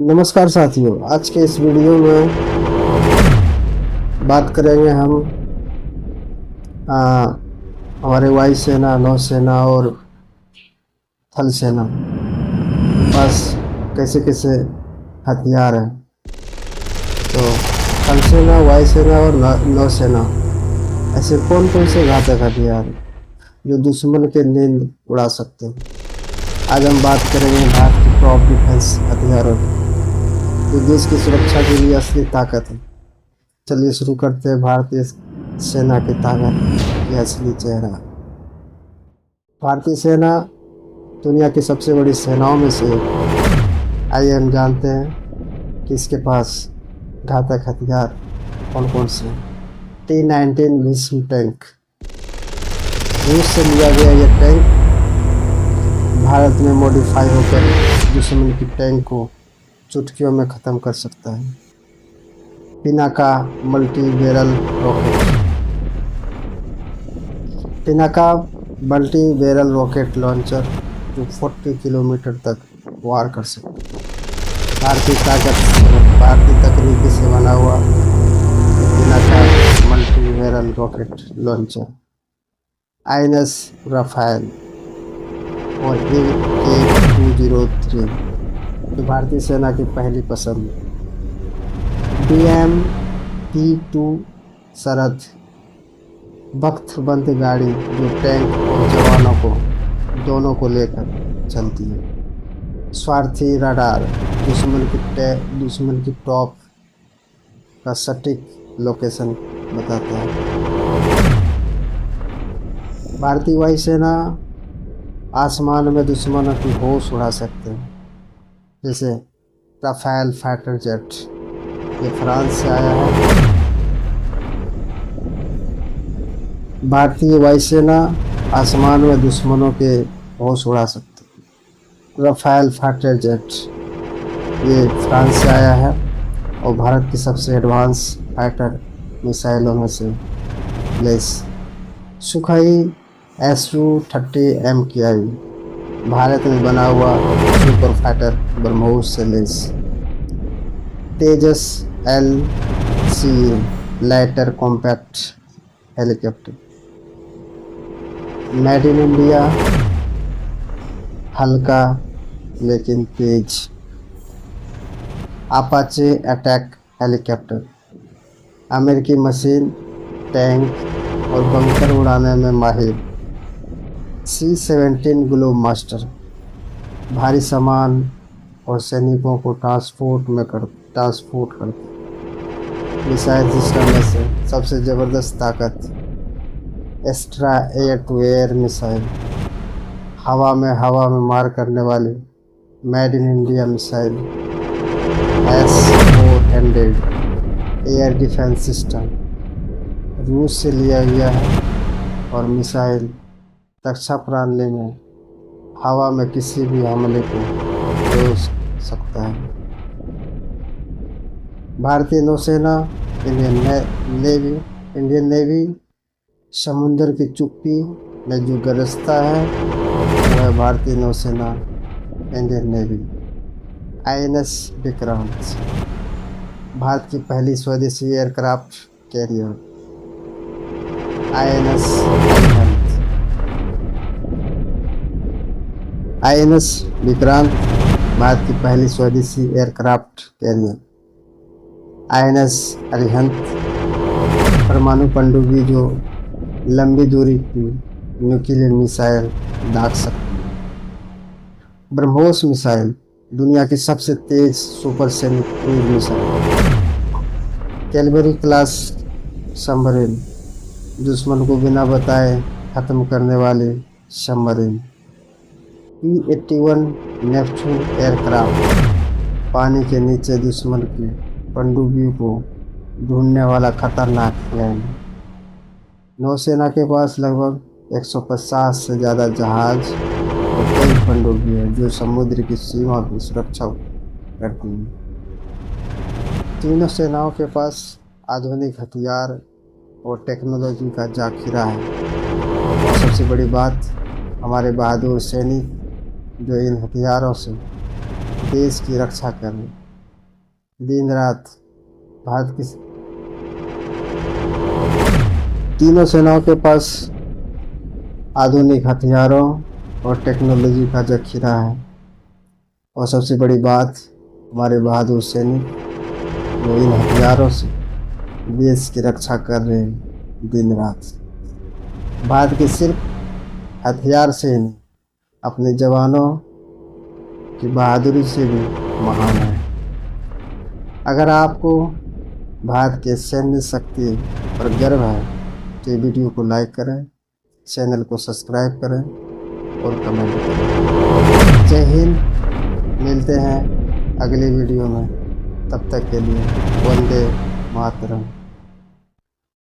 नमस्कार साथियों, आज के इस वीडियो में बात करेंगे हम आ, हमारे वायुसेना, नौसेना और थल सेना के पास कैसे कैसे हथियार हैं। तो थल सेना, वायुसेना और नौसेना ऐसे कौन कौन से घातक हथियार हैं जो दुश्मन के नींद उड़ा सकते हैं। आज हम बात करेंगे भारत की टॉप डिफेंस हथियारों की, जो देश की सुरक्षा के लिए असली ताकत है। चलिए शुरू करते हैं भारतीय सेना की ताकत की असली चेहरा। भारतीय सेना दुनिया की सबसे बड़ी सेनाओं में से एक। आइए हम जानते हैं कि इसके पास घातक हथियार कौन कौन से हैं। T-19 भीष्म टैंक, रूस से लिया गया यह टैंक भारत में मॉडिफाई होकर दुश्मन की टैंक को चुटकियों में ख़त्म कर सकता है। Pinaka multi barrel rocket, Pinaka multi barrel rocket launcher जो 40 किलोमीटर तक वार कर सकता है। भारतीय तकनीकी से बना हुआ Pinaka multi barrel rocket launcher INS Rafale और AK-203 जो भारतीय सेना की पहली पसंद। BMP-2 सरहद बख्तरबंद गाड़ी जो टैंक और जवानों को दोनों को लेकर चलती है। स्वार्थी रडार दुश्मन की टॉप का सटीक लोकेशन बताता है। भारतीय वायुसेना आसमान में दुश्मनों की होश उड़ा सकते हैं, जैसे राफेल फाइटर जेट, ये फ्रांस से आया है। भारतीय वायुसेना आसमान में दुश्मनों के होश उड़ा सकते हैं। राफेल फाइटर जेट ये फ्रांस से आया है और भारत की सबसे एडवांस फाइटर मिसाइलों में से less. Sukhoi Su-30 MKI Bharat में बना हुआ सुपर फाइटर ब्रह्मोस से less. Tejas LCA lighter compact helicopter, made in India, हल्का लेकिन तेज। अपाचे अटैक हेलीकॉप्टर, अमेरिकी मशीन, टैंक और बंकर उड़ाने में माहिर। C-17 ग्लोब मास्टर भारी सामान और सैनिकों को ट्रांसपोर्ट करते। मिसाइल सिस्टम में से सबसे ज़बरदस्त ताकत extra air to air missile, हवा में मार करने वाली made in India missile S-400 air defence system रूस से लिया गया है और मिसाइल रक्षा प्रणाली में हवा में किसी भी हमले को रोक सकता है। भारतीय नौसेना इंडियन नेवी समुद्र की चुप्पी में जो गरजता है वह भारतीय नौसेना Indian navy. INS Vikrant Bharat की पहली स्वदेशी aircraft carrier. INS Vikrant Bharat की पहली स्वदेशी एयरक्राफ्ट कैरियर। INS अरिहंत परमाणु पनडुब्बी जो लंबी दूरी की न्यूक्लियर मिसाइल दाग सकती है। ब्रह्मोस मिसाइल दुनिया की सबसे तेज supersonic cruise missile. Kalvari class submarine दुश्मन को बिना बताए खत्म करने वाले सबमरीन। P-81 नेपच्यून एयरक्राफ्ट पानी के नीचे दुश्मन की पनडुब्बियों को ढूंढने वाला खतरनाक प्लेन। नौसेना के पास लगभग 150 से ज़्यादा जहाज और कई पनडुब्बी हैं जो समुद्र की सीमा की सुरक्षा करती हैं। तीनों सेनाओं के पास आधुनिक हथियार और टेक्नोलॉजी का जाखिरा है और सबसे बड़ी बात हमारे बहादुर सैनिक जो इन हथियारों से देश की रक्षा कर रहे हैं। दिन रात भारत की तीनों सेनाओं के पास आधुनिक हथियारों और टेक्नोलॉजी का जखीरा है। और सबसे बड़ी बात, हमारे बहादुर सैनिक जो इन हथियारों से देश की रक्षा कर रहे हैं दिन रात। भारत के सिर्फ हथियार से ही नहीं, अपने जवानों की बहादुरी से भी महान है। अगर आपको भारत के सैन्य शक्ति पर गर्व है तो ये वीडियो को लाइक करें, चैनल को सब्सक्राइब करें और कमेंट करें। जय हिंद। मिलते हैं अगली वीडियो में, तब तक के लिए वंदे मातरम।